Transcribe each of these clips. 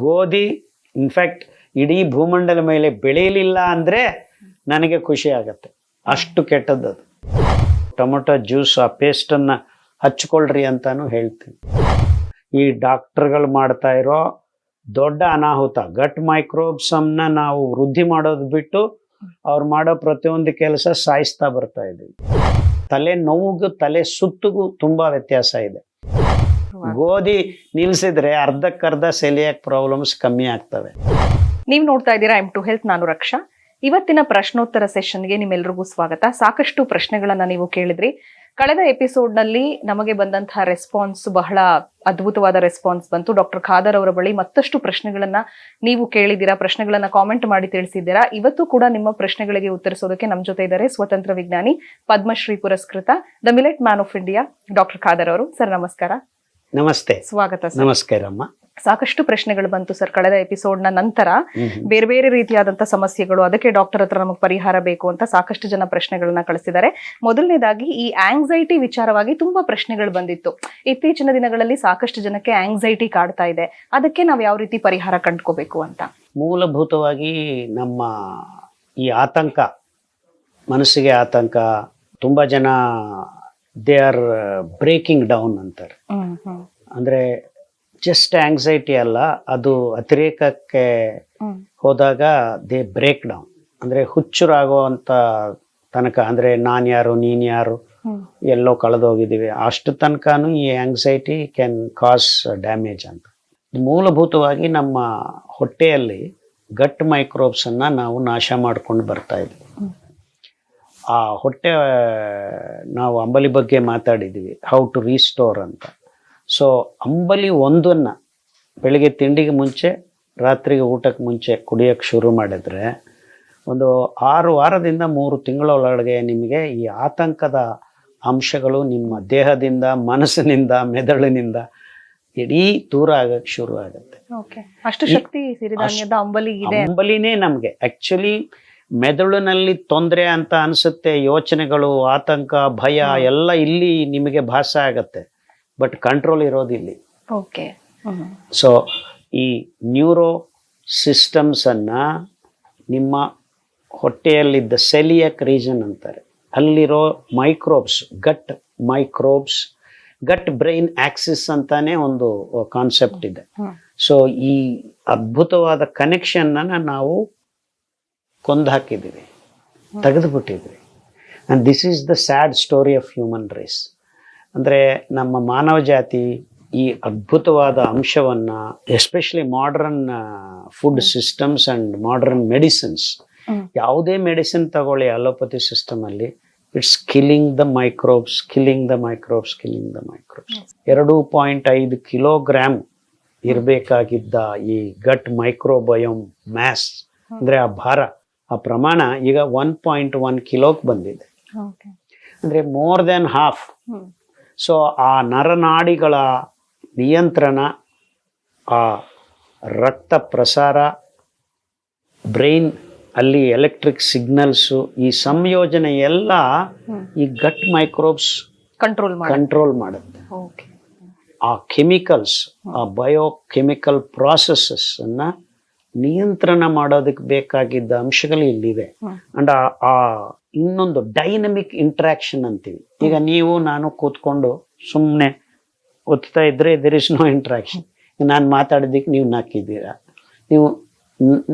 ಗೋಧಿ ಇನ್ಫ್ಯಾಕ್ಟ್ ಇಡೀ ಭೂಮಂಡಲ ಮೇಲೆ ಬೆಳೆಯಲಿಲ್ಲ ಅಂದರೆ ನನಗೆ ಖುಷಿ ಆಗತ್ತೆ, ಅಷ್ಟು ಕೆಟ್ಟದ್ದದು. ಟೊಮೊಟೊ ಜ್ಯೂಸ್ ಆ ಪೇಸ್ಟನ್ನು ಹಚ್ಕೊಳ್ರಿ ಅಂತಾನು ಹೇಳ್ತೀನಿ. ಈ ಡಾಕ್ಟರ್ಗಳು ಮಾಡ್ತಾ ಇರೋ ದೊಡ್ಡ ಅನಾಹುತ, ಗಟ್ ಮೈಕ್ರೋಬ್ಸಮ್ನ ನಾವು ವೃದ್ಧಿ ಮಾಡೋದು ಬಿಟ್ಟು ಅವ್ರು ಮಾಡೋ ಪ್ರತಿಯೊಂದು ಕೆಲಸ ಸಾಯಿಸ್ತಾ ಬರ್ತಾ ಇದ್ದೀವಿ. ತಲೆ ನೋವಿಗೂ ತಲೆ ಸುತ್ತಿಗೂ ತುಂಬ ವ್ಯತ್ಯಾಸ ಇದೆ. ಗೋಧಿ ನಿಲ್ಸಿದ್ರೆ ಅರ್ಧಕ್ಕರ್ಧ ಸೆಲಿಯಾಕ್ ಪ್ರಾಬ್ಲಮ್ಸ್ ಕಮ್ಮಿ ಆಗ್ತವೆ. ನೀವು ನೋಡ್ತಾ ಇದ್ದೀರಾ M2 ಹೆಲ್ತ್, ನಾನು ರಕ್ಷಾ. ಇವತ್ತಿನ ಪ್ರಶ್ನೋತ್ತರ ಸೆಷನ್ಗೆ ನಿಮ್ಮೆಲ್ಲರಿಗೂ ಸ್ವಾಗತ. ಸಾಕಷ್ಟು ಪ್ರಶ್ನೆಗಳನ್ನ ನೀವು ಕೇಳಿದ್ರಿ. ಕಳೆದ ಎಪಿಸೋಡ್ ನಲ್ಲಿ ನಮಗೆ ಬಂದಂತಹ ರೆಸ್ಪಾನ್ಸ್ ಬಹಳ ಅದ್ಭುತವಾದ ರೆಸ್ಪಾನ್ಸ್ ಬಂತು. ಡಾಕ್ಟರ್ ಖಾದರ್ ಅವರ ಬಳಿ ಮತ್ತಷ್ಟು ಪ್ರಶ್ನೆಗಳನ್ನ ನೀವು ಕೇಳಿದ್ದೀರಾ, ಪ್ರಶ್ನೆಗಳನ್ನ ಕಾಮೆಂಟ್ ಮಾಡಿ ತಿಳಿಸಿದ್ದೀರಾ. ಇವತ್ತು ಕೂಡ ನಿಮ್ಮ ಪ್ರಶ್ನೆಗಳಿಗೆ ಉತ್ತರಿಸೋದಕ್ಕೆ ನಮ್ಮ ಜೊತೆ ಇದ್ದಾರೆ ಸ್ವತಂತ್ರ ವಿಜ್ಞಾನಿ, ಪದ್ಮಶ್ರೀ ಪುರಸ್ಕೃತ, the millet man of India doctor Khader ಅವರು. ಸರ್ ನಮಸ್ಕಾರ. ನಮಸ್ತೆ. ಸ್ವಾಗತ ಸರ್. ನಮಸ್ಕಾರ ಅಮ್ಮ. ಸಾಕಷ್ಟು ಪ್ರಶ್ನೆಗಳು ಬಂತು ಸರ್ ಕಳೆದ ಎಪಿಸೋಡ್ ನ ನಂತರ. ಬೇರೆ ಬೇರೆ ರೀತಿಯಾದಂತಹ ಸಮಸ್ಯೆಗಳು, ಅದಕ್ಕೆ ಡಾಕ್ಟರ್ ಹತ್ರ ನಮಗೆ ಪರಿಹಾರ ಬೇಕು ಅಂತ ಸಾಕಷ್ಟು ಜನ ಪ್ರಶ್ನೆಗಳನ್ನ ಕಳಿಸಿದ್ದಾರೆ. ಮೊದಲನೇದಾಗಿ ಈ ಆಂಗ್ಸೈಟಿ ವಿಚಾರವಾಗಿ ತುಂಬಾ ಪ್ರಶ್ನೆಗಳು ಬಂದಿತ್ತು. ಇತ್ತೀಚಿನ ದಿನಗಳಲ್ಲಿ ಸಾಕಷ್ಟು ಜನಕ್ಕೆ ಆಂಗ್ಸೈಟಿ ಕಾಡ್ತಾ ಇದೆ, ಅದಕ್ಕೆ ನಾವು ಯಾವ ರೀತಿ ಪರಿಹಾರ ಕಂಡುಕೋಬೇಕು ಅಂತ. ಮೂಲಭೂತವಾಗಿ ನಮ್ಮ ಈ ಆತಂಕ, ಮನಸ್ಸಿಗೆ ಆತಂಕ, ತುಂಬಾ ಜನ ದೇ ಆರ್ ಬ್ರೇಕಿಂಗ್ ಡೌನ್ ಅಂತಾರೆ. ಅಂದ್ರೆ ಜಸ್ಟ್ ಆಂಗ್ಸೈಟಿ ಅಲ್ಲ, ಅದು ಅತಿರೇಕಕ್ಕೆ ಹೋದಾಗ ದೇ ಬ್ರೇಕ್ ಡೌನ್, ಅಂದ್ರೆ ಹುಚ್ಚುರಾಗುವಂತ ತನಕ, ಅಂದ್ರೆ ನಾನು ಯಾರು ನೀನ್ ಯಾರು ಎಲ್ಲೋ ಕಳೆದೋಗಿದ್ದೀವಿ ಅಷ್ಟು ತನಕನೂ ಈ ಆಂಗ್ಸೈಟಿ ಕ್ಯಾನ್ ಕಾಸ್ ಡ್ಯಾಮೇಜ್ ಅಂತ. ಮೂಲಭೂತವಾಗಿ ನಮ್ಮ ಹೊಟ್ಟೆಯಲ್ಲಿ ಗಟ್ ಮೈಕ್ರೋಬ್ಸ್ ಅನ್ನ ನಾವು ನಾಶ ಮಾಡ್ಕೊಂಡು ಬರ್ತಾ ಇದ್ವಿ. ಆ ಹೊಟ್ಟೆ, ನಾವು ಅಂಬಲಿ ಬಗ್ಗೆ ಮಾತಾಡಿದ್ವಿ, ಹೌ ಟು ರೀಸ್ಟೋರ್ ಅಂತ. ಸೊ ಅಂಬಲಿ ಒಂದನ್ನು ಬೆಳಿಗ್ಗೆ ತಿಂಡಿಗೆ ಮುಂಚೆ, ರಾತ್ರಿಗೆ ಊಟಕ್ಕೆ ಮುಂಚೆ ಕುಡಿಯೋಕ್ಕೆ ಶುರು ಮಾಡಿದ್ರೆ ಒಂದು 6 ವಾರದಿಂದ 3 ತಿಂಗಳೊಳಗೆ ನಿಮಗೆ ಈ ಆತಂಕದ ಅಂಶಗಳು ನಿಮ್ಮ ದೇಹದಿಂದ, ಮನಸ್ಸಿನಿಂದ, ಮೆದುಳಿನಿಂದ ಇಡೀ ದೂರ ಆಗಕ್ಕೆ ಶುರು ಆಗುತ್ತೆ. ಅಷ್ಟು ಶಕ್ತಿ ಸಿರಿಧಾನ್ಯದ ಅಂಬಲಿ ಇದೆ. ಅಂಬಲಿನೇ ನಮಗೆ ಆಕ್ಚುಲಿ ಮೆದುಳಿನಲ್ಲಿ ತೊಂದರೆ ಅಂತ ಅನಿಸುತ್ತೆ, ಯೋಚನೆಗಳು, ಆತಂಕ, ಭಯ ಎಲ್ಲ ಇಲ್ಲಿ ನಿಮಗೆ ಭಾಸ ಆಗತ್ತೆ, ಬಟ್ ಕಂಟ್ರೋಲ್ ಇರೋದಿಲ್ಲಿ. ಸೊ ಈ ನ್ಯೂರೋ ಸಿಸ್ಟಮ್ಸ್ ಅನ್ನ ನಿಮ್ಮ ಹೊಟ್ಟೆಯಲ್ಲಿದ್ದ ಸೆಲಿಯಕ್ ರೀಜನ್ ಅಂತಾರೆ, ಅಲ್ಲಿರೋ ಮೈಕ್ರೋಬ್ಸ್, ಗಟ್ ಮೈಕ್ರೋಬ್ಸ್, ಗಟ್ ಬ್ರೈನ್ ಆಕ್ಸಿಸ್ ಅಂತಾನೆ ಒಂದು ಕಾನ್ಸೆಪ್ಟ್ ಇದೆ. ಸೊ ಈ ಅದ್ಭುತವಾದ ಕನೆಕ್ಷನ್ ನಾವು ಕೊಂದು ಹಾಕಿದ್ದೀವಿ, ತೆಗೆದುಬಿಟ್ಟಿದ್ವಿ. And this is the sad story of human race. ಅಂದರೆ ನಮ್ಮ ಮಾನವ ಜಾತಿ ಈ ಅದ್ಭುತವಾದ ಅಂಶವನ್ನು, especially modern food systems and modern medicines, ಯಾವುದೇ ಮೆಡಿಸಿನ್ ತಗೊಳ್ಳಿ ಅಲೋಪತಿ ಸಿಸ್ಟಮಲ್ಲಿ, it's killing the microbes, killing the microbes, killing the microbes. 2.5 kilogram ಇರಬೇಕಾಗಿದ್ದ ಈ ಗಟ್ ಮೈಕ್ರೋಬಯೋಮ್ ಮ್ಯಾಸ್, ಅಂದರೆ ಆ ಭಾರ, ಆ ಪ್ರಮಾಣ ಈಗ 1.1 ಕಿಲೋಗೆ ಬಂದಿದೆ. ಅಂದರೆ ಮೋರ್ ದೆನ್ ಹಾಫ್. ಸೊ ಆ ನರನಾಡಿಗಳ ನಿಯಂತ್ರಣ, ಆ ರಕ್ತ ಪ್ರಸಾರ, ಬ್ರೈನ್ ಅಲ್ಲಿ ಎಲೆಕ್ಟ್ರಿಕ್ ಸಿಗ್ನಲ್ಸು, ಈ ಸಂಯೋಜನೆ ಎಲ್ಲ ಈ ಗಟ್ ಮೈಕ್ರೋಬ್ಸ್ ಕಂಟ್ರೋಲ್ ಮಾಡುತ್ತೆ. ಆ ಕೆಮಿಕಲ್ಸ್, ಆ ಬಯೋಕೆಮಿಕಲ್ ಪ್ರಾಸೆಸಸ್ ಅನ್ನ ನಿಯಂತ್ರಣ ಮಾಡೋದಕ್ಕೆ ಬೇಕಾಗಿದ್ದ ಅಂಶಗಳು ಇಲ್ಲಿವೆ. ಅಂಡ್ ಆ ಇನ್ನೊಂದು ಡೈನಮಿಕ್ ಇಂಟ್ರಾಕ್ಷನ್ ಅಂತೀವಿ. ಈಗ ನೀವು ನಾನು ಕೂತ್ಕೊಂಡು ಸುಮ್ಮನೆ ಓದ್ತಾ ಇದ್ರೆ ದೇರ್ ಇಸ್ ನೋ ಇಂಟ್ರಾಕ್ಷನ್. ನಾನು ಮಾತಾಡೋದಕ್ಕೆ ನೀವು ನಕ್ಕಿದ್ದೀರಾ, ನೀವು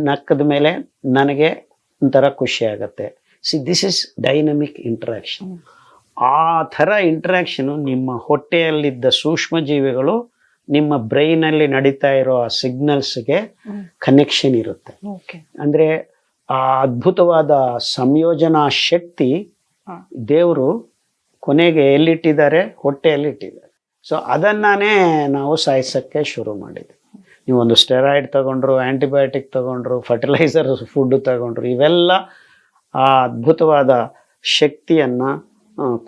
ನಕ್ಕದ ಮೇಲೆ ನನಗೆ ಒಂಥರ ಖುಷಿ ಆಗತ್ತೆ. See this is dynamic interaction. ಆ ಥರ ಇಂಟ್ರಾಕ್ಷನು ನಿಮ್ಮ ಹೊಟ್ಟೆಯಲ್ಲಿದ್ದ ಸೂಕ್ಷ್ಮ ಜೀವಿಗಳು ನಿಮ್ಮ ಬ್ರೈನಲ್ಲಿ ನಡೀತಾ ಇರೋ ಆ ಸಿಗ್ನಲ್ಸ್ಗೆ ಕನೆಕ್ಷನ್ ಇರುತ್ತೆ. ಅಂದರೆ ಆ ಅದ್ಭುತವಾದ ಸಂಯೋಜನಾ ಶಕ್ತಿ ದೇವರು ಕೊನೆಗೆ ಎಲ್ಲಿಟ್ಟಿದ್ದಾರೆ? ಹೊಟ್ಟೆಯಲ್ಲಿ ಇಟ್ಟಿದ್ದಾರೆ. ಸೊ ಅದನ್ನೇ ನಾವು ಸಾಯಿಸೋಕ್ಕೆ ಶುರು ಮಾಡಿದ್ವಿ. ನೀವು ಒಂದು ಸ್ಟೆರಾಯ್ಡ್ ತಗೊಂಡ್ರು, ಆ್ಯಂಟಿಬಯೋಟಿಕ್ ತಗೊಂಡ್ರು, ಫರ್ಟಿಲೈಸರ್ ಫುಡ್ ತಗೊಂಡ್ರು, ಇವೆಲ್ಲ ಆ ಅದ್ಭುತವಾದ ಶಕ್ತಿಯನ್ನು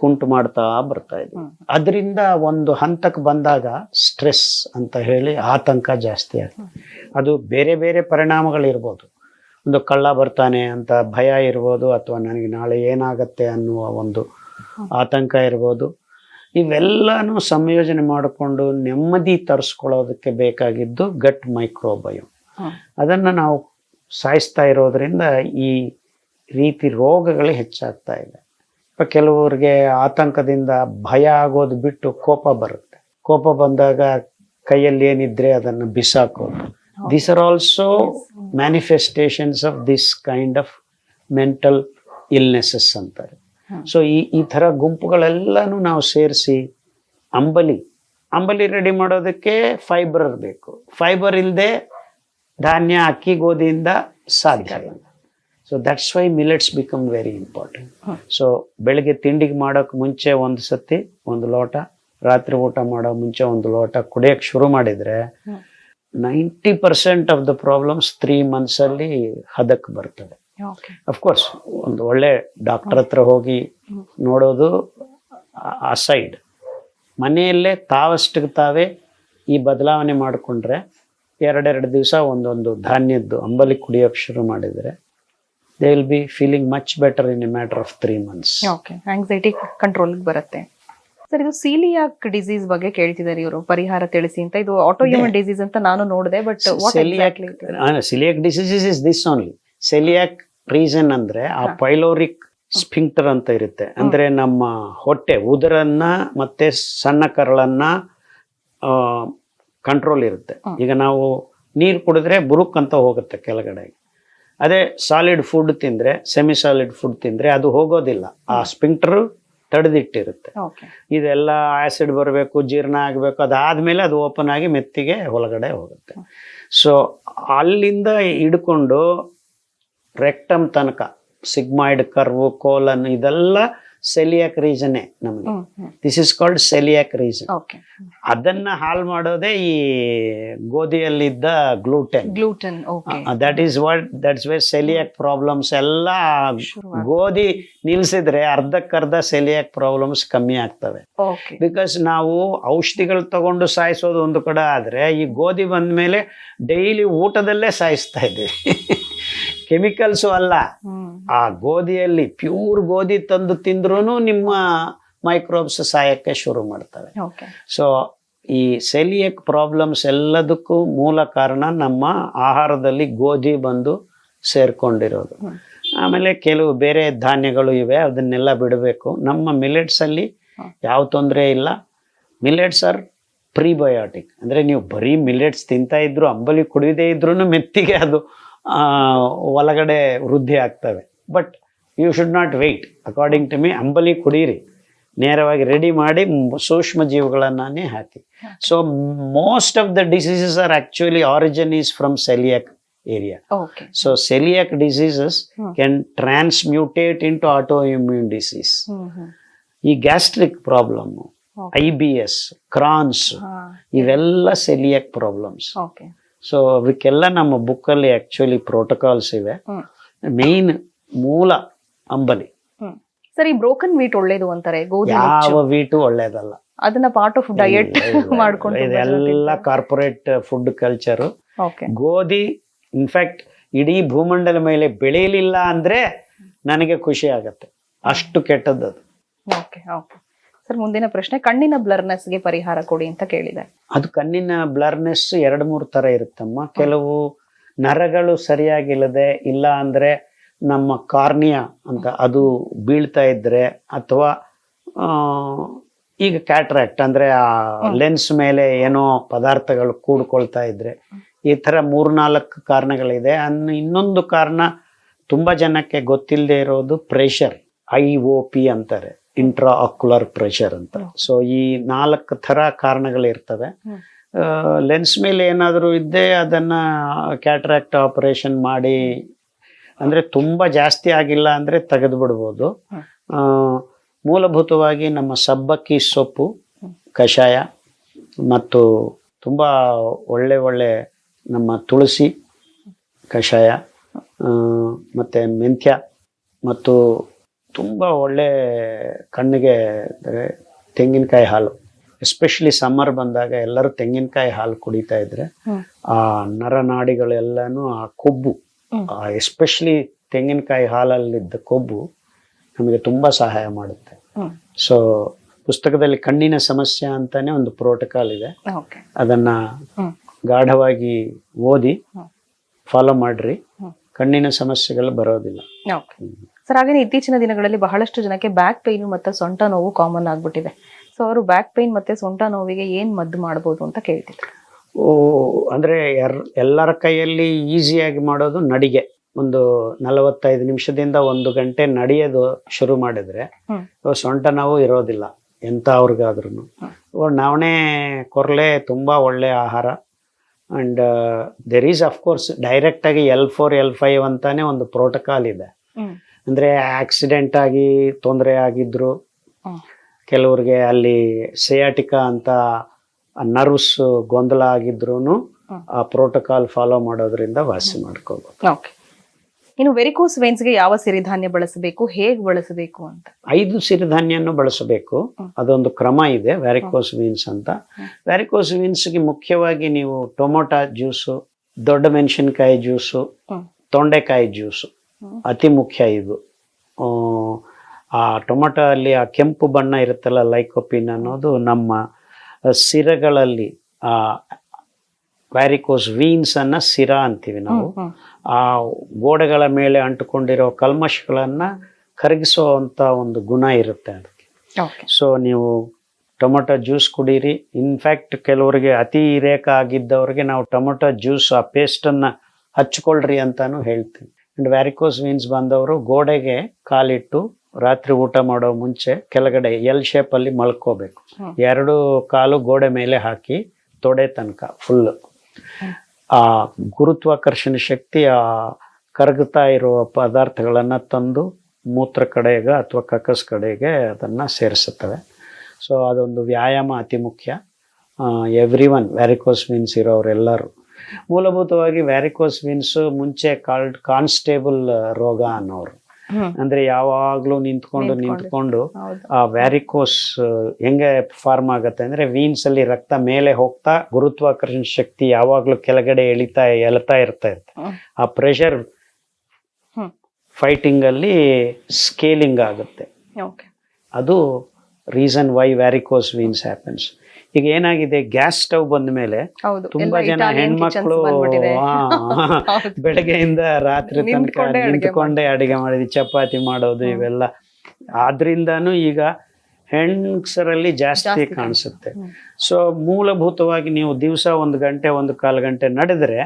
ಕುಂಟು ಮಾಡ್ತಾ ಬರ್ತಾ ಇದ್ವಿ. ಅದರಿಂದ ಒಂದು ಹಂತಕ್ಕೆ ಬಂದಾಗ ಸ್ಟ್ರೆಸ್ ಅಂತ ಹೇಳಿ ಆತಂಕ ಜಾಸ್ತಿ ಆಗ್ತದೆ. ಅದು ಬೇರೆ ಬೇರೆ ಪರಿಣಾಮಗಳಿರ್ಬೋದು. ಒಂದು ಕಳ್ಳ ಬರ್ತಾನೆ ಅಂತ ಭಯ ಇರ್ಬೋದು, ಅಥವಾ ನನಗೆ ನಾಳೆ ಏನಾಗತ್ತೆ ಅನ್ನುವ ಒಂದು ಆತಂಕ ಇರ್ಬೋದು, ಇವೆಲ್ಲಾನು ಸಂಯೋಜನೆ ಮಾಡಿಕೊಂಡು ನೆಮ್ಮದಿ ತರಿಸ್ಕೊಳ್ಳೋದಕ್ಕೆ ಬೇಕಾಗಿದ್ದು ಗಟ್ ಮೈಕ್ರೋಬಯೋಮ್. ಅದನ್ನು ನಾವು ಸಾಯಿಸ್ತಾ ಇರೋದ್ರಿಂದ ಈ ರೀತಿ ರೋಗಗಳು ಹೆಚ್ಚಾಗ್ತಾ ಇದೆ. ಕೆಲವರಿಗೆ ಆತಂಕದಿಂದ ಭಯ ಆಗೋದು ಬಿಟ್ಟು ಕೋಪ ಬರುತ್ತೆ. ಕೋಪ ಬಂದಾಗ ಕೈಯಲ್ಲಿ ಏನಿದ್ರೆ ಅದನ್ನು ಬಿಸಾಕೋದು. These are also manifestations of this kind of mental illnesses ಅಂತಾರೆ. ಸೊ ಈ ಥರ ಗುಂಪುಗಳೆಲ್ಲನೂ ನಾವು ಸೇರಿಸಿ ಅಂಬಲಿ ರೆಡಿ ಮಾಡೋದಕ್ಕೆ ಫೈಬರ್ ಬೇಕು. ಫೈಬರ್ ಇಲ್ಲದೆ ಧಾನ್ಯ, ಅಕ್ಕಿ, ಗೋಧಿಯಿಂದ ಸಾಧ್ಯ ಇಲ್ಲ. So that's why millets become very important. So ಬೆಳಗ್ಗೆ ತಿಂಡಿಗೆ ಮಾಡೋಕೆ ಮುಂಚೆ ಒಂದು ಸತಿ ಒಂದು ಲೋಟ, ರಾತ್ರಿ ಊಟ ಮಾಡೋ ಮುಂಚೆ ಒಂದು ಲೋಟ ಕುಡಿಯೋಕ್ಕೆ ಶುರು ಮಾಡಿದರೆ 90% ಆಫ್ ದ ಪ್ರಾಬ್ಲಮ್ಸ್ 3 months ಹದಕ್ಕೆ ಬರ್ತದೆ. ಅಫ್ಕೋರ್ಸ್ ಒಂದು ಒಳ್ಳೆ ಡಾಕ್ಟರ್ ಹತ್ರ ಹೋಗಿ ನೋಡೋದು ಅಸೈಡ್, ಮನೆಯಲ್ಲೇ ತಾವಷ್ಟಿಗೆ ತಾವೇ ಈ ಬದಲಾವಣೆ ಮಾಡಿಕೊಂಡ್ರೆ 2 ದಿವಸ ಒಂದೊಂದು ಧಾನ್ಯದ್ದು ಅಂಬಲಿ ಕುಡಿಯೋಕೆ ಶುರು ಮಾಡಿದರೆ they will be feeling much better in a matter of 3 months. Anxiety ಕಂಟ್ರೋಲ್ಗೆ ಬರುತ್ತೆ. ಸರ್, ಇದು ಸೀಲಿಯಾಕ್ ಡಿಸೀಸ್ ಬಗ್ಗೆ ಕೇಳ್ತಿದ್ದಾರೆ ಇವರು, ಪರಿಹಾರ ತಿಳಿಸಿ ಅಂತ. ಇದು ಆಟೋಇಮ್ಯೂನ್ ಡಿಸೀಸ್ ಅಂತ ನಾನು ನೋಡಿದೆ, but celiac disease is this only. Celiac reason ಅಂದ್ರೆ ಆ ಪೈಲೋರಿಕ್ ಸ್ಫಿಂಕ್ಟರ್ ಅಂತ ಇರುತ್ತೆ. ಅಂದ್ರೆ ನಮ್ಮ ಹೊಟ್ಟೆ ಉದರನ್ನ ಮತ್ತೆ ಸಣ್ಣ ಕರಳನ್ನ ಕಂಟ್ರೋಲ್ ಇರುತ್ತೆ. ಈಗ ನಾವು ನೀರು ಕುಡಿದ್ರೆ ಬುರುಕ್ ಅಂತ ಹೋಗುತ್ತೆ ಕೆಳಗಡೆ. ಅದೇ ಸಾಲಿಡ್ ಫುಡ್ ತಿಂದ್ರೆ, ಸೆಮಿ ಸಾಲಿಡ್ ಫುಡ್ ತಿಂದ್ರೆ ಅದು ಹೋಗೋದಿಲ್ಲ. ಆ ಸ್ಫಿಂಕ್ಟರ್ ತಡೆದಿಟ್ಟಿರುತ್ತೆ. ಇದೆಲ್ಲ ಆಸಿಡ್ ಬರಬೇಕು, ಜೀರ್ಣ ಆಗಬೇಕು, ಅದಾದ್ಮೇಲೆ ಅದು ಓಪನ್ ಆಗಿ ಮೆತ್ತಿಗೆ ಒಳಗಡೆ ಹೋಗುತ್ತೆ. ಸೊ ಅಲ್ಲಿಂದ ಹಿಡ್ಕೊಂಡು ರೆಕ್ಟಮ್ ತನಕ ಸಿಗ್ಮಾಯ್ಡ್ ಕರ್ವ್, ಕೋಲನ್, ಇದೆಲ್ಲ ಸೆಲಿಯಾಕ್ ರೀಸನ್ನೇ ನಮಗೆ. This is called celiac reason. ಅದನ್ನ ಹಾಳು ಮಾಡೋದೇ ಈ ಗೋಧಿಯಲ್ಲಿದ್ದ gluten. That's way celiac problems ಎಲ್ಲ. ಗೋಧಿ ನಿಲ್ಸಿದ್ರೆ ಅರ್ಧಕ್ಕರ್ಧ ಸೆಲಿಯಾಕ್ ಪ್ರಾಬ್ಲಮ್ಸ್ ಕಮ್ಮಿ ಆಗ್ತವೆ. ಬಿಕಾಸ್ ನಾವು ಔಷಧಿಗಳು ತಗೊಂಡು ಸಾಯಿಸೋದು ಒಂದು ಕಡೆ ಆದ್ರೆ, ಈ ಗೋಧಿ ಬಂದ್ಮೇಲೆ ಡೈಲಿ ಊಟದಲ್ಲೇ ಸಾಯಿಸ್ತಾ ಇದ್ದೀವಿ. ಕೆಮಿಕಲ್ಸು ಅಲ್ಲ, ಆ ಗೋಧಿಯಲ್ಲಿ ಪ್ಯೂರ್ ಗೋಧಿ ತಂದು ತಿಂದ್ರೂ ನಿಮ್ಮ ಮೈಕ್ರೋಬ್ಸ್ ಸಾಯಕ್ಕೆ ಶುರು ಮಾಡ್ತವೆ. ಸೊ ಈ ಸೆಲಿಯಾಕ್ ಪ್ರಾಬ್ಲಮ್ಸ್ ಎಲ್ಲದಕ್ಕೂ ಮೂಲ ಕಾರಣ ನಮ್ಮ ಆಹಾರದಲ್ಲಿ ಗೋಧಿ ಬಂದು ಸೇರ್ಕೊಂಡಿರೋದು. ಆಮೇಲೆ ಕೆಲವು ಬೇರೆ ಧಾನ್ಯಗಳು ಇವೆ, ಅದನ್ನೆಲ್ಲ ಬಿಡಬೇಕು. ನಮ್ಮ ಮಿಲೆಟ್ಸ್ ಅಲ್ಲಿ ಯಾವ ತೊಂದರೆ ಇಲ್ಲ. Millets are prebiotic. ಅಂದ್ರೆ ನೀವು ಬರೀ ಮಿಲೆಟ್ಸ್ ತಿಂತಾ ಇದ್ರು, ಅಂಬಲಿ ಕುಡಿಯದೇ ಇದ್ರೂ ಮೆತ್ತಿಗೆ ಅದು ಒಳಗಡೆ ವೃದ್ಧಿ ಆಗ್ತವೆ. But you should not wait. According to me ಅಂಬಲಿ ಕುಡೀರಿ, ನೇರವಾಗಿ ರೆಡಿ ಮಾಡಿ ಸೂಕ್ಷ್ಮ ಜೀವಿಗಳನ್ನೇ ಹಾಕಿ. So most of the diseases are actually origin is from celiac area. So celiac diseases can transmutate into autoimmune disease. ಈ ಗ್ಯಾಸ್ಟ್ರಿಕ್ ಪ್ರಾಬ್ಲಮ್, IBS, ಕ್ರಾನ್ಸ್, ಇವೆಲ್ಲ celiac problems. So ಅವಕ್ಕೆಲ್ಲ ನಮ್ಮ ಬುಕ್ಕಲ್ಲಿ ಆಕ್ಚುಲಿ ಪ್ರೋಟೋಕಾಲ್ಸ್ ಇವೆ. ಮೇನ್ ಮೂಲ ಅಂಬಲಿ. ಸರಿ, broken wheat ಒಳ್ಳೇದು ಅಂತಾರೆ. ಯಾವ ವೀಟು ಒಳ್ಳೇದಲ್ಲ. ಅದನ್ನ ಪಾರ್ಟ್ ಆಫ್ ಡಯಟ್ ಮಾಡ್ಕೊಂಡು ಇದೆಲ್ಲ ಕಾರ್ಪೊರೇಟ್ ಫುಡ್ ಕಲ್ಚರ್. ಗೋಧಿ ಇನ್ಫ್ಯಾಕ್ಟ್ ಇಡೀ ಭೂಮಂಡಲ ಮೇಲೆ ಬೆಳೆಯಲಿಲ್ಲ ಅಂದ್ರೆ ನನಗೆ ಖುಷಿ ಆಗತ್ತೆ, ಅಷ್ಟು ಕೆಟ್ಟದ್ದು. ಸರ್, ಮುಂದಿನ ಪ್ರಶ್ನೆ, ಕಣ್ಣಿನ ಬ್ಲರ್ನೆಸ್ಗೆ ಪರಿಹಾರ ಕೊಡಿ ಅಂತ ಕೇಳಿದ್ದಾರೆ. ಅದು ಕಣ್ಣಿನ ಬ್ಲರ್ನೆಸ್ 2-3 ತರ ಇರುತ್ತಮ್ಮ. ಕೆಲವು ನರಗಳು ಸರಿಯಾಗಿಲ್ಲದೆ, ಇಲ್ಲ ಅಂದ್ರೆ ನಮ್ಮ ಕಾರ್ನಿಯಾ ಅಂತ ಅದು ಬೀಳ್ತಾ ಇದ್ರೆ, ಅಥವಾ ಈಗ ಕ್ಯಾಟ್ರಾಕ್ಟ್ ಅಂದ್ರೆ ಆ ಲೆನ್ಸ್ ಮೇಲೆ ಏನೋ ಪದಾರ್ಥಗಳು ಕೂಡ್ಕೊಳ್ತಾ ಇದ್ರೆ, ಈ ತರ 3-4 ಕಾರಣಗಳಿದೆ. ಇನ್ನೊಂದು ಕಾರಣ ತುಂಬಾ ಜನಕ್ಕೆ ಗೊತ್ತಿಲ್ಲದೆ ಇರೋದು ಪ್ರೆಷರ್, IOP ಅಂತಾರೆ, ಇಂಟ್ರಾ ಆಕ್ಯುಲರ್ ಪ್ರೆಷರ್ ಅಂತ. ಸೊ ಈ 4 ಥರ ಕಾರಣಗಳಿರ್ತವೆ. ಲೆನ್ಸ್ ಮೇಲೆ ಏನಾದರೂ ಇದ್ದೇ ಅದನ್ನ ಕ್ಯಾಟ್ರಾಕ್ಟ್ ಆಪರೇಷನ್ ಮಾಡಿ, ಅಂದ್ರೆ ತುಂಬಾ ಜಾಸ್ತಿ ಆಗಿಲ್ಲ ಅಂದ್ರೆ ತೆಗೆದು ಬಿಡ್ಬೋದು. ಮೂಲಭೂತವಾಗಿ ನಮ್ಮ ಸಬ್ಬಕ್ಕಿ ಸೊಪ್ಪು ಕಷಾಯ ಮತ್ತು ತುಂಬಾ ಒಳ್ಳೆ ನಮ್ಮ ತುಳಸಿ ಕಷಾಯ ಮತ್ತೆ ಮೆಂತ್ಯ ಮತ್ತು ತುಂಬ ಒಳ್ಳೆ ಕಣ್ಣಿಗೆ ತೆಂಗಿನಕಾಯಿ ಹಾಲು, ಎಸ್ಪೆಷಲಿ ಸಮ್ಮರ್ ಬಂದಾಗ ಎಲ್ಲರೂ ತೆಂಗಿನಕಾಯಿ ಹಾಲು ಕುಡಿತಾ ಇದ್ರೆ ಆ ನರನಾಡಿಗಳೆಲ್ಲನೂ ಆ ಕೊಬ್ಬು, ಎಸ್ಪೆಷಲಿ ತೆಂಗಿನಕಾಯಿ ಹಾಲಲ್ಲಿದ್ದ ಕೊಬ್ಬು ನಮಗೆ ತುಂಬ ಸಹಾಯ ಮಾಡುತ್ತೆ. ಸೊ ಪುಸ್ತಕದಲ್ಲಿ ಕಣ್ಣಿನ ಸಮಸ್ಯೆ ಅಂತಾನೆ ಒಂದು ಪ್ರೋಟೋಕಾಲ್ ಇದೆ. ಓಕೆ. ಅದನ್ನ ಗಾಢವಾಗಿ ಓದಿ ಫಾಲೋ ಮಾಡ್ರಿ, ಕಣ್ಣಿನ ಸಮಸ್ಯೆಗಳು ಬರೋದಿಲ್ಲ. ಓಕೆ ಸರ್, ಹಾಗೆ ಇತ್ತೀಚಿನ ದಿನಗಳಲ್ಲಿ ಬಹಳಷ್ಟು ಜನಕ್ಕೆ ಬ್ಯಾಕ್ ಪೇನ್ ಮತ್ತೆ ಸೊಂಟ ನೋವು ಕಾಮನ್ ಆಗ್ಬಿಟ್ಟಿದೆ. ಸೊ ಅವರು ಬ್ಯಾಕ್ ಪೇನ್ ಮತ್ತೆ ಸೊಂಟ ನೋವಿಗೆ ಏನ್ ಮದ್ದು ಮಾಡಬಹುದು ಅಂತ ಕೇಳ್ತಿದ್ರು. ಅಂದ್ರೆ ಎಲ್ಲರ ಕೈಯಲ್ಲಿ ಈಸಿಯಾಗಿ ಮಾಡೋದು ನಡಿಗೆ. ಒಂದು 45 ನಿಮಿಷದಿಂದ 1 ಗಂಟೆ ನಡೆಯೋದು ಶುರು ಮಾಡಿದ್ರೆ ಸೊಂಟ ನೋವು ಇರೋದಿಲ್ಲ ಎಂತ ಅವ್ರಿಗಾದ್ರೂ. ನವಣೆ ಕೊರ್ಲೆ ತುಂಬಾ ಒಳ್ಳೆ ಆಹಾರ. And there is of course direct ಆಗಿ L4 L5 ಅಂತಾನೆ ಒಂದು ಪ್ರೋಟೋಕಾಲ್ ಇದೆ. ಅಂದ್ರೆ ಆಕ್ಸಿಡೆಂಟ್ ಆಗಿ ತೊಂದರೆ ಆಗಿದ್ರು, ಕೆಲವ್ರಿಗೆ ಅಲ್ಲಿ ಸಿಯಾಟಿಕಾ ಅಂತ ನರ್ವ್ಸ್ ಗೊಂದಲ ಆಗಿದ್ರು ಆ ಪ್ರೋಟೋಕಾಲ್ ಫಾಲೋ ಮಾಡೋದ್ರಿಂದ ವಾಸಿ ಮಾಡ್ಕೋಬಹುದು. ಓಕೆ. ಇನ್ನು ವೆರಿಕೋಸ್ ವೇನ್ಸ್ಗೆ ಯಾವ ಸಿರಿಧಾನ್ಯ ಬಳಸಬೇಕು, ಹೇಗೆ ಬಳಸಬೇಕು ಅಂತ? 5 ಸಿರಿಧಾನ್ಯನ್ನು ಬಳಸಬೇಕು. ಅದೊಂದು ಕ್ರಮ ಇದೆ ವ್ಯಾರಿಕೋಸ್ ವೀನ್ಸ್ ಅಂತ. ವ್ಯಾರಿಕೋಸ್ ವೀನ್ಸ್ಗೆ ಮುಖ್ಯವಾಗಿ ನೀವು ಟೊಮೊಟೊ ಜ್ಯೂಸು, ದೊಡ್ಡ ಮೆಣಸಿನಕಾಯಿ ಜ್ಯೂಸು, ತೊಂಡೆಕಾಯಿ ಜ್ಯೂಸು ಅತಿ ಮುಖ್ಯ. ಇದು ಆ ಟೊಮೊಟೊ ಅಲ್ಲಿ ಆ ಕೆಂಪು ಬಣ್ಣ ಇರುತ್ತಲ್ಲ, ಲೈಕೋಪಿನ್ ಅನ್ನೋದು ನಮ್ಮ ಸಿರಗಳಲ್ಲಿ ಆ ವ್ಯಾರಿಕೋಸ್ ವೀನ್ಸ್ ಅನ್ನ ಸಿರ ಅಂತೀವಿ ನಾವು. ಆ ಗೋಡೆಗಳ ಮೇಲೆ ಅಂಟುಕೊಂಡಿರೋ ಕಲ್ಮಶಗಳನ್ನ ಕರಗಿಸುವಂತ ಒಂದು ಗುಣ ಇರುತ್ತೆ ಅದಕ್ಕೆ. ಸೊ ನೀವು ಟೊಮೊಟೊ ಜ್ಯೂಸ್ ಕುಡೀರಿ. ಇನ್ಫ್ಯಾಕ್ಟ್ ಕೆಲವರಿಗೆ ಅತಿ ರೇಖ ಆಗಿದ್ದವ್ರಿಗೆ ನಾವು ಟೊಮೊಟೊ ಜ್ಯೂಸ್ ಆ ಪೇಸ್ಟನ್ನು ಹಚ್ಕೊಳ್ರಿ ಅಂತಾನು ಹೇಳ್ತೀವಿ. ಅಂಡ್ ವ್ಯಾರಿಕೋಸ್ ವೀನ್ಸ್ ಬಂದವರು ಗೋಡೆಗೆ ಕಾಲಿಟ್ಟು ರಾತ್ರಿ ಊಟ ಮಾಡೋ ಮುಂಚೆ ಕೆಳಗಡೆ L ಶೇಪಲ್ಲಿ ಮಲ್ಕೋಬೇಕು. 2 ಕಾಲು ಗೋಡೆ ಮೇಲೆ ಹಾಕಿ ತೊಡೆ ತನಕ ಫುಲ್. ಆ ಗುರುತ್ವಾಕರ್ಷಣೆ ಶಕ್ತಿ ಆ ಕರಗುತ್ತಾ ಇರುವ ಪದಾರ್ಥಗಳನ್ನ ತಂದು ಮೂತ್ರ ಕಡೆಗೆ ಅಥವಾ ಕಕ್ಕಸ್ ಕಡೆಗೆ ಅದನ್ನ ಸೇರಿಸುತ್ತವೆ. ಸೊ ಅದೊಂದು ವ್ಯಾಯಾಮ ಅತಿ ಮುಖ್ಯ. ಎವ್ರಿ ಒನ್ ವ್ಯಾರಿಕೋಸ್ ವೀನ್ಸ್ ಇರೋರೆಲ್ಲರೂ ಮೂಲಭೂತವಾಗಿ ವ್ಯಾರಿಕೋಸ್ ವೀನ್ಸ್ ಮುಂಚೆ ಕಾನ್ಸ್ಟೇಬಲ್ ರೋಗ ಅನ್ನೋರು. ಅಂದ್ರೆ ಯಾವಾಗ್ಲೂ ನಿಂತ್ಕೊಂಡು ಆ ವ್ಯಾರಿಕೋಸ್ ಹೆಂಗೆ ಫಾರ್ಮ್ ಆಗತ್ತೆ ಅಂದ್ರೆ ವೀನ್ಸ್ ಅಲ್ಲಿ ರಕ್ತ ಮೇಲೆ ಹೋಗ್ತಾ ಗುರುತ್ವಾಕರ್ಷಣ ಶಕ್ತಿ ಯಾವಾಗ್ಲೂ ಕೆಳಗಡೆ ಎಳ್ತಾ ಇರ್ತಾ ಇರುತ್ತೆ. ಆ ಪ್ರೆಷರ್ ಫೈಟಿಂಗ್ ಅಲ್ಲಿ ಸ್ಕೇಲಿಂಗ್ ಆಗುತ್ತೆ. ಅದು ರೀಸನ್ ವೈ ವ್ಯಾರಿಕೋಸ್ ವೀನ್ಸ್ ಹ್ಯಾಪನ್ಸ್. ಈಗ ಏನಾಗಿದೆ, ಗ್ಯಾಸ್ ಸ್ಟವ್ ಬಂದ ಮೇಲೆ ತುಂಬಾ ಜನ ಹೆಣ್ಮಕ್ಳು ಬೆಳಗ್ಗೆಯಿಂದ ರಾತ್ರಿ ತನಕ ನಿಂತ್ಕೊಂಡೇ ಅಡಿಗೆ ಮಾಡಿದ್ವಿ, ಚಪಾತಿ ಮಾಡೋದು ಇವೆಲ್ಲ. ಆದ್ರಿಂದಾನು ಈಗ ಹೆಣ್ಸರಲ್ಲಿ ಜಾಸ್ತಿ ಕಾಣಿಸುತ್ತೆ. ಸೊ ಮೂಲಭೂತವಾಗಿ ನೀವು ದಿವಸ 1 ಗಂಟೆ 1/4 ಗಂಟೆ ನಡೆದ್ರೆ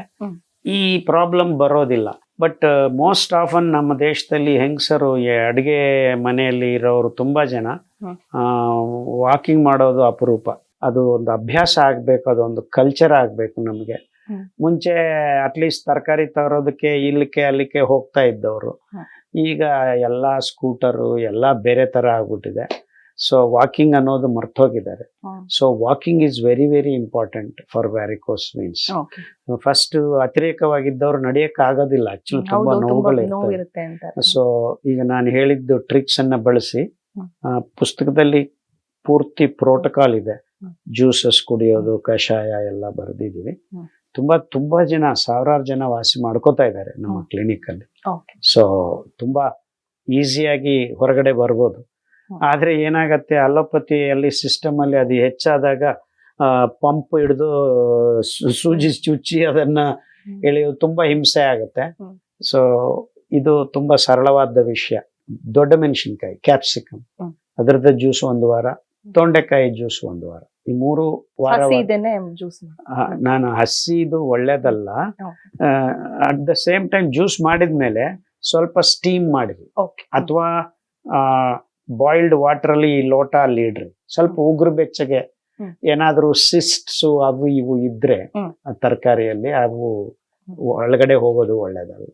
ಈ ಪ್ರಾಬ್ಲಮ್ ಬರೋದಿಲ್ಲ. ಬಟ್ ಮೋಸ್ಟ್ ಆಫನ್ ನಮ್ಮ ದೇಶದಲ್ಲಿ ಹೆಂಗಸರು ಅಡಿಗೆ ಮನೆಯಲ್ಲಿ ಇರೋರು ತುಂಬಾ ಜನ ವಾಕಿಂಗ್ ಮಾಡೋದು ಅಪರೂಪ. ಅದು ಒಂದು ಅಭ್ಯಾಸ ಆಗ್ಬೇಕು, ಅದೊಂದು ಕಲ್ಚರ್ ಆಗ್ಬೇಕು ನಮ್ಗೆ. ಮುಂಚೆ ಅಟ್ಲೀಸ್ಟ್ ತರಕಾರಿ ತರೋದಕ್ಕೆ ಅಲ್ಲಿಕ್ಕೆ ಹೋಗ್ತಾ ಇದ್ದವರು, ಈಗ ಎಲ್ಲಾ ಸ್ಕೂಟರು ಎಲ್ಲ ಬೇರೆ ತರ ಆಗ್ಬಿಟ್ಟಿದೆ. ಸೊ ವಾಕಿಂಗ್ ಅನ್ನೋದು ಮರ್ತೋಗಿದ್ದಾರೆ. So walking is very very important for varicose ವೀನ್ಸ್. First ಅತಿರೇಕವಾಗಿದ್ದವ್ರು ನಡೆಯಕ್ ಆಗೋದಿಲ್ಲ, ಆಕ್ಚುಲಿ ತುಂಬಾ ನೋವುಗಳಿರುತ್ತೆ. ಸೊ ಈಗ ನಾನು ಹೇಳಿದ್ದು ಟ್ರಿಕ್ಸ್ ಅನ್ನ ಬಳಸಿ ಪುಸ್ತಕದಲ್ಲಿ ಪೂರ್ತಿ ಪ್ರೋಟೋಕಾಲ್ ಇದೆ. ಜ್ಯೂಸಸ್ ಕುಡಿಯೋದು, ಕಷಾಯ ಎಲ್ಲ ಬರೆದಿದ್ದೀವಿ. ತುಂಬಾ ಜನ, ಸಾವಿರಾರು ಜನ ವಾಸಿ ಮಾಡ್ಕೋತಾ ಇದ್ದಾರೆ ನಮ್ಮ ಕ್ಲಿನಿಕ್ ಅಲ್ಲಿ. ಸೊ ತುಂಬಾ ಈಸಿಯಾಗಿ ಹೊರಗಡೆ ಬರ್ಬೋದು. ಆದ್ರೆ ಏನಾಗತ್ತೆ, ಅಲೋಪತಿಯಲ್ಲಿ ಸಿಸ್ಟಮ್ ಅಲ್ಲಿ ಅದು ಹೆಚ್ಚಾದಾಗ ಪಂಪ್ ಹಿಡಿದು ಸೂಜಿ ಚುಚ್ಚಿ ಅದನ್ನ ಎಳೆಯೋದು ತುಂಬಾ ಹಿಂಸೆ ಆಗತ್ತೆ. ಸೊ ಇದು ತುಂಬಾ ಸರಳವಾದ ವಿಷಯ. ದೊಡ್ಡ ಮೆಣಸಿನ್ಕಾಯಿ ಕ್ಯಾಪ್ಸಿಕಮ್ ಅದರದ ಜ್ಯೂಸ್ 1 ವಾರ, ತೊಂಡೆಕಾಯಿ ಜ್ಯೂಸ್ 1 ವಾರ, ಈ 3 ವಾರ. ನಾನು ಹಸಿದು ಒಳ್ಳೇದಲ್ಲ. At the same time juice ಮಾಡಿದ್ಮೇಲೆ ಸ್ವಲ್ಪ ಸ್ಟೀಮ್ ಮಾಡಿರಿ ಅಥವಾ ಬಾಯ್ಲ್ಡ್ ವಾಟರ್ ಅಲ್ಲಿ ಈ ಲೋಟ ಅಲ್ಲಿ ಇಡ್ರಿ. ಸ್ವಲ್ಪ ಉಗುರು ಬೆಚ್ಚಗೆ ಏನಾದ್ರೂ ಸಿಸ್ಟ್ಸು ಅವು ಇವು ಇದ್ರೆ ತರಕಾರಿಯಲ್ಲಿ ಅವು ಒಳಗಡೆ ಹೋಗೋದು ಒಳ್ಳೇದಲ್ಲ.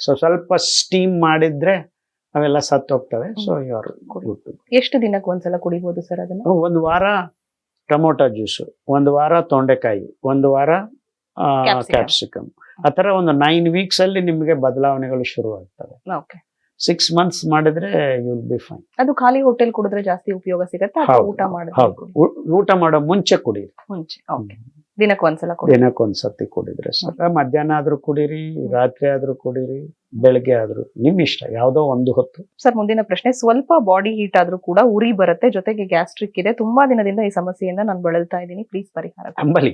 ಸೊ ಸ್ವಲ್ಪ ಸ್ಟೀಮ್ ಮಾಡಿದ್ರೆ ಅವೆಲ್ಲ ಸತ್ತೋಗ್ತವೆ. ಸೊ ಎಷ್ಟು ದಿನಕ್ಕೆ ಒಂದ್ಸಲ ಕುಡಿಬಹುದು ಸರ್ ಅದನ್ನ? 1 ವಾರ ಟೊಮೊಟೊ ಜ್ಯೂಸು, 1 ವಾರ ತೊಂಡೆಕಾಯಿ, 1 ವಾರ ಕ್ಯಾಪ್ಸಿಕಮ್. ಆ ತರ ಒಂದು 9 ವೀಕ್ಸ್ ಅಲ್ಲಿ ನಿಮ್ಗೆ ಬದಲಾವಣೆಗಳು ಶುರು ಆಗ್ತವೆ. 6 ಮಂತ್ಸ್ ಮಾಡಿದ್ರೆ ಯು ವಿಲ್ ಬಿ ಫೈನ್. ಅದು ಖಾಲಿ ಹೋಟೆಲ್ ಕುಡಿದ್ರೆ ಜಾಸ್ತಿ ಉಪಯೋಗ ಸಿಗುತ್ತೆ? ಊಟ ಮಾಡೋ ಮುಂಚೆ ಕುಡೀರಿ. ದಿನಕ್ಕೊಂದ್ಸತಿ ಕುಡಿದ್ರೆ ಸಾಕು. ಮಧ್ಯಾಹ್ನ ಆದ್ರೂ ಕುಡೀರಿ, ರಾತ್ರಿ ಆದ್ರೂ ಕುಡೀರಿ, ಬೆಳಗ್ಗೆ ಆದ್ರೂ ನಿಮ್ ಇಷ್ಟ, ಯಾವ್ದೋ ಒಂದು ಹೊತ್ತು. ಸರ್ ಮುಂದಿನ ಪ್ರಶ್ನೆ, ಸ್ವಲ್ಪ ಬಾಡಿ ಹೀಟ್ ಆದ್ರೂ ಕೂಡ ಉರಿ ಬರುತ್ತೆ, ಜೊತೆಗೆ ಗ್ಯಾಸ್ಟ್ರಿಕ್ ಇದೆ, ತುಂಬಾ ದಿನದಿಂದ ಈ ಸಮಸ್ಯೆಯಿಂದ ನಾನು ಬಳಲ್ತಾ ಇದ್ದೀನಿ, ಪ್ಲೀಸ್ ಪರಿಹಾರ ಕೊಡಿ. ಅಂಬಲಿ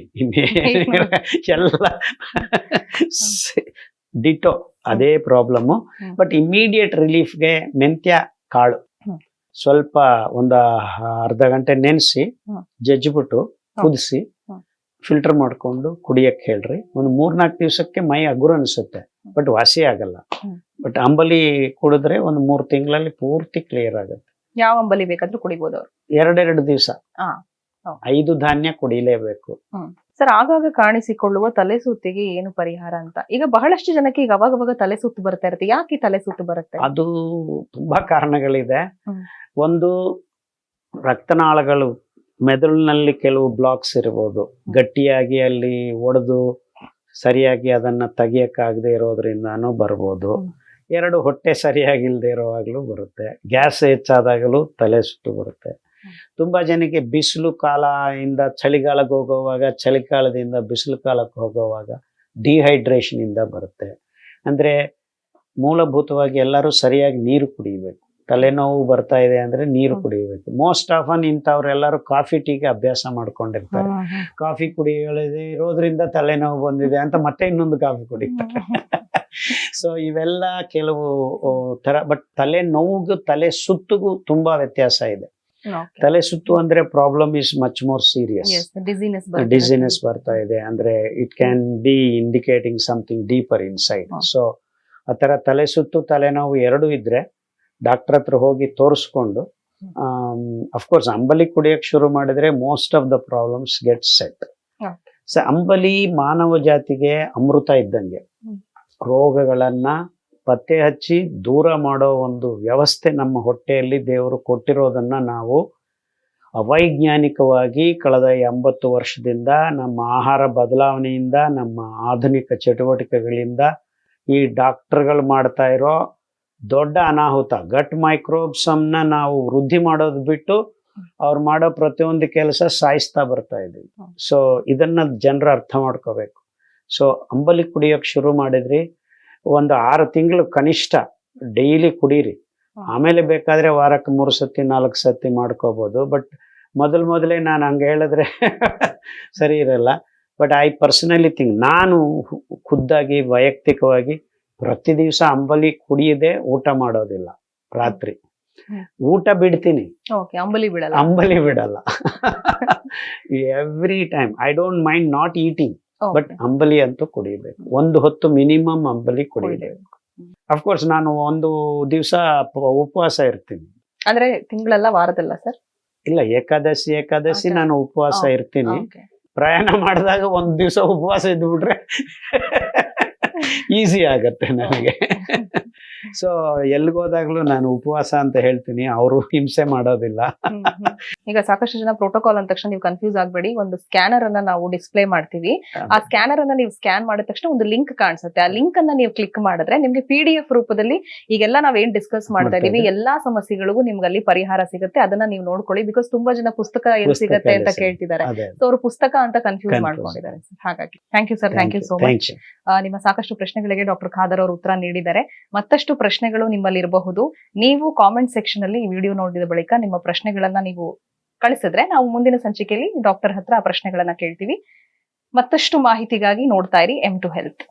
ಎಲ್ಲ ಡಿಟೋ ಅದೇ ಪ್ರಾಬ್ಲಮ್. ಬಟ್ ಇಮಿಡಿಯೇಟ್ ರಿಲೀಫ್ಗೆ ಮೆಂತ್ಯ ಕಾಳು ಸ್ವಲ್ಪ ಒಂದು ಅರ್ಧ ಗಂಟೆ ನೆನೆಸಿ ಜಜ್ಜಿಬಿಟ್ಟು ಕುದಿಸಿ ಫಿಲ್ಟರ್ ಮಾಡ್ಕೊಂಡು ಕುಡಿಯಕ್ಕೆ ಹೇಳ್ರಿ. ಒಂದು 3-4 ದಿವಸಕ್ಕೆ ಮೈ ಹಗುರ ಅನ್ಸುತ್ತೆ, ಬಟ್ ವಾಸಿ ಆಗಲ್ಲ. ಬಟ್ ಅಂಬಲಿ ಕುಡಿದ್ರೆ ಒಂದು 3 ತಿಂಗಳಲ್ಲಿ ಪೂರ್ತಿ ಕ್ಲಿಯರ್ ಆಗುತ್ತೆ. ಯಾವ ಅಂಬಲಿ ಬೇಕಾದ್ರೂ ಕುಡಿಬಹುದು ಅವರು? 2 ದಿವಸ 5 ಧಾನ್ಯ ಕುಡಿಲೇಬೇಕು. ಸರ್ ಆಗಾಗ ಕಾಣಿಸಿಕೊಳ್ಳುವ ತಲೆ ಸುತ್ತಿಗೆ ಏನು ಪರಿಹಾರ ಅಂತ? ಈಗ ಬಹಳಷ್ಟು ಜನಕ್ಕೆ ಈಗ ಅವಾಗವಾಗ ತಲೆ ಸುತ್ತು ಬರ್ತಾ ಇರುತ್ತೆ, ಯಾಕೆ ತಲೆ ಸುತ್ತು ಬರುತ್ತೆ? ಅದು ತುಂಬಾ ಕಾರಣಗಳಿದೆ. ಒಂದು, ರಕ್ತನಾಳಗಳು ಮೆದುಳಿನಲ್ಲಿ ಕೆಲವು ಬ್ಲಾಕ್ಸ್ ಇರ್ಬೋದು, ಗಟ್ಟಿಯಾಗಿ ಅಲ್ಲಿ ಒಡೆದು ಸರಿಯಾಗಿ ಅದನ್ನ ತೆಗಿಯಕ್ಕಾಗದೆ ಇರೋದ್ರಿಂದಾನು ಬರ್ಬೋದು. 2, ಹೊಟ್ಟೆ ಸರಿಯಾಗಿಲ್ದೇ ಇರೋವಾಗ್ಲೂ ಬರುತ್ತೆ. ಗ್ಯಾಸ್ ಹೆಚ್ಚಾದಾಗಲೂ ತಲೆ ಸುತ್ತು ಬರುತ್ತೆ. ತುಂಬಾ ಜನಕ್ಕೆ ಬಿಸಿಲು ಕಾಲ ಇಂದ ಚಳಿಗಾಲಕ್ಕೆ ಹೋಗುವಾಗ, ಚಳಿಗಾಲದಿಂದ ಬಿಸಿಲು ಕಾಲಕ್ಕೆ ಹೋಗುವಾಗ ಡಿಹೈಡ್ರೇಷನ್ ಇಂದ ಬರುತ್ತೆ. ಅಂದ್ರೆ ಮೂಲಭೂತವಾಗಿ ಎಲ್ಲರೂ ಸರಿಯಾಗಿ ನೀರು ಕುಡಿಬೇಕು. ತಲೆನೋವು ಬರ್ತಾ ಇದೆ ಅಂದ್ರೆ ನೀರು ಕುಡಿಯಬೇಕು. ಮೋಸ್ಟ್ ಆಫನ್ ಇಂಥವ್ರೆಲ್ಲರೂ ಕಾಫಿ ಟೀಗೆ ಅಭ್ಯಾಸ ಮಾಡ್ಕೊಂಡಿರ್ತಾರೆ. ಕಾಫಿ ಕುಡಿಯದೇ ಇರೋದ್ರಿಂದ ತಲೆನೋವು ಬಂದಿದೆ ಅಂತ ಮತ್ತೆ ಇನ್ನೊಂದು ಕಾಫಿ ಕುಡಿತಾರೆ. ಸೊ ಇವೆಲ್ಲ ಕೆಲವು ತರ. ಬಟ್ ತಲೆ ನೋವಿಗೂ ತಲೆ ಸುತ್ತಿಗೂ ತುಂಬಾ ವ್ಯತ್ಯಾಸ ಇದೆ. ತಲೆ ಸುತ್ತು ಅಂದ್ರೆ problem is much more serious. Dizziness ಬರ್ತಾ ಇದೆ ಅಂದ್ರೆ it can be indicating something deeper inside. So ಆ ತರ ತಲೆ ಸುತ್ತು ತಲೆನೋವು 2 ಇದ್ರೆ ಡಾಕ್ಟರ್ ಹತ್ರ ಹೋಗಿ ತೋರಿಸ್ಕೊಂಡು, ಅಫ್ಕೋರ್ಸ್ ಅಂಬಲಿ ಕುಡಿಯಕ್ಕೆ ಶುರು ಮಾಡಿದ್ರೆ most of the problems get set. So ಅಂಬಲಿ ಮಾನವ ಜಾತಿಗೆ ಅಮೃತ ಇದ್ದಂಗೆ. ರೋಗಗಳನ್ನ ಪತ್ತೆ ಹಚ್ಚಿ ದೂರ ಮಾಡೋ ಒಂದು ವ್ಯವಸ್ಥೆ ನಮ್ಮ ಹೊಟ್ಟೆಯಲ್ಲಿ ದೇವರು ಕೊಟ್ಟಿರೋದನ್ನ ನಾವು ಅವೈಜ್ಞಾನಿಕವಾಗಿ ಕಳೆದ 80 ವರ್ಷದಿಂದ ನಮ್ಮ ಆಹಾರ ಬದಲಾವಣೆಯಿಂದ, ನಮ್ಮ ಆಧುನಿಕ ಚಟುವಟಿಕೆಗಳಿಂದ, ಈ ಡಾಕ್ಟರ್ಗಳು ಮಾಡ್ತಾ ಇರೋ ದೊಡ್ಡ ಅನಾಹುತ, ಗಟ್ ಮೈಕ್ರೋಬ್ಸಮ್ನ ನಾವು ವೃದ್ಧಿ ಮಾಡೋದು ಬಿಟ್ಟು ಅವ್ರು ಮಾಡೋ ಪ್ರತಿಯೊಂದು ಕೆಲಸ ಸಾಯಿಸ್ತಾ ಬರ್ತಾ ಇದ್ದೀವಿ. ಸೊ ಇದನ್ನ ಜನರು ಅರ್ಥ ಮಾಡ್ಕೋಬೇಕು. ಸೊ ಅಂಬಲಿ ಕುಡಿಯೋಕೆ ಶುರು ಮಾಡಿದ್ರಿ, ಒಂದು 6 ತಿಂಗಳು ಕನಿಷ್ಠ ಡೈಲಿ ಕುಡೀರಿ. ಆಮೇಲೆ ಬೇಕಾದ್ರೆ ವಾರಕ್ಕೆ 3 ಸತಿ 4 ಸತಿ ಮಾಡ್ಕೋಬಹುದು. ಬಟ್ ಮೊದಲೇ ನಾನು ಹಂಗೆ ಹೇಳಿದ್ರೆ ಸರಿ ಇರಲ್ಲ. ಬಟ್ ಐ ಪರ್ಸನಲಿ ಥಿಂಕ್, ನಾನು ಖುದ್ದಾಗಿ ವೈಯಕ್ತಿಕವಾಗಿ ಪ್ರತಿ ದಿವಸ ಅಂಬಲಿ ಕುಡಿಯದೆ ಊಟ ಮಾಡೋದಿಲ್ಲ. ರಾತ್ರಿ ಊಟ ಬಿಡ್ತೀನಿ, ಅಂಬಲಿ ಬಿಡಲ್ಲ. Every time I don't mind not eating, but ಅಂಬಲಿ ಅಂತೂ ಕುಡಿಬೇಕು. 1 ಹೊತ್ತು ಮಿನಿಮಮ್ ಅಂಬಲಿ ಕುಡಿಬೇಕು. ಅಫ್ಕೋರ್ಸ್ ನಾನು 1 ದಿವಸ ಉಪವಾಸ ಇರ್ತೀನಿ. ಅಂದ್ರೆ ತಿಂಗಳಲ್ಲ, ವಾರದಲ್ಲ ಸರ್? ಇಲ್ಲ, ಏಕಾದಶಿ ನಾನು ಉಪವಾಸ ಇರ್ತೀನಿ. ಪ್ರಯಾಣ ಮಾಡಿದಾಗ 1 ದಿವಸ ಉಪವಾಸ ಇದ್ಬಿಟ್ರೆ ಈಸಿ ಆಗತ್ತೆ ನನಗೆ. ಸೊ ಎಲ್ಲಿಗೋದಾಗ್ಲೂ ನಾನು ಉಪವಾಸ ಅಂತ ಹೇಳ್ತೀನಿ, ಅವರು ಹಿಂಸೆ ಮಾಡೋದಿಲ್ಲ. ಈಗ ಸಾಕಷ್ಟು ಜನ ಪ್ರೋಟೋಕಾಲ್ ಅಂದ ತಕ್ಷಣ ನೀವು ಕನ್ಫ್ಯೂಸ್ ಆಗ್ಬೇಡಿ. ಒಂದು ಸ್ಕ್ಯಾನರ್ ಅನ್ನ ನಾವು ಡಿಸ್ಪ್ಲೇ ಮಾಡ್ತೀವಿ. ಆ ಸ್ಕ್ಯಾನರ್ ಅನ್ನ ನೀವು ಸ್ಕ್ಯಾನ್ ಮಾಡಿದ ತಕ್ಷಣ ಒಂದು ಲಿಂಕ್ ಕಾಣಿಸುತ್ತೆ. ಆ ಲಿಂಕ್ ಅನ್ನ ನೀವು ಕ್ಲಿಕ್ ಮಾಡಿದ್ರೆ ನಿಮ್ಗೆ PDF ರೂಪದಲ್ಲಿ ಈಗೆಲ್ಲ ನಾವೇನ್ ಡಿಸ್ಕಸ್ ಮಾಡ್ತಾ ಇದೀವಿ ಎಲ್ಲಾ ಸಮಸ್ಯೆಗಳಿಗೂ ನಿಮ್ಗೆ ಅಲ್ಲಿ ಪರಿಹಾರ ಸಿಗುತ್ತೆ. ಅದನ್ನ ನೀವು ನೋಡ್ಕೊಳ್ಳಿ. ಬಿಕಾಸ್ ತುಂಬಾ ಜನ ಪುಸ್ತಕ ಎಲ್ಲಿ ಸಿಗುತ್ತೆ ಅಂತ ಕೇಳ್ತಿದ್ದಾರೆ. ಸೊ ಅವರು ಪುಸ್ತಕ ಅಂತ ಕನ್ಫ್ಯೂಸ್ ಮಾಡ್ಕೊಂಡಿದ್ದಾರೆ. ಹಾಗಾಗಿ thank you sir, thank you so much. ನಿಮ್ಮ ಸಾಕಷ್ಟು ಪ್ರಶ್ನೆಗಳಿಗೆ ಡಾಕ್ಟರ್ ಖಾದರ್ ಅವರು ಉತ್ತರ ನೀಡಿದ್ದಾರೆ. ಮತ್ತಷ್ಟು ಪ್ರಶ್ನೆಗಳು ನಿಮ್ಮಲ್ಲಿ ಇರಬಹುದು. ನೀವು ಕಾಮೆಂಟ್ ಸೆಕ್ಷನ್ ಅಲ್ಲಿ ಈ ವಿಡಿಯೋ ನೋಡಿದ ಬಳಿಕ ನಿಮ್ಮ ಪ್ರಶ್ನೆಗಳನ್ನ ನೀವು ಕಳಿಸಿದ್ರೆ ನಾವು ಮುಂದಿನ ಸಂಚಿಕೆಯಲ್ಲಿ ಡಾಕ್ಟರ್ ಹತ್ರ ಆ ಪ್ರಶ್ನೆಗಳನ್ನ ಕೇಳ್ತೀವಿ. ಮತ್ತಷ್ಟು ಮಾಹಿತಿಗಾಗಿ ನೋಡ್ತಾ ಇರಿ M2 Health.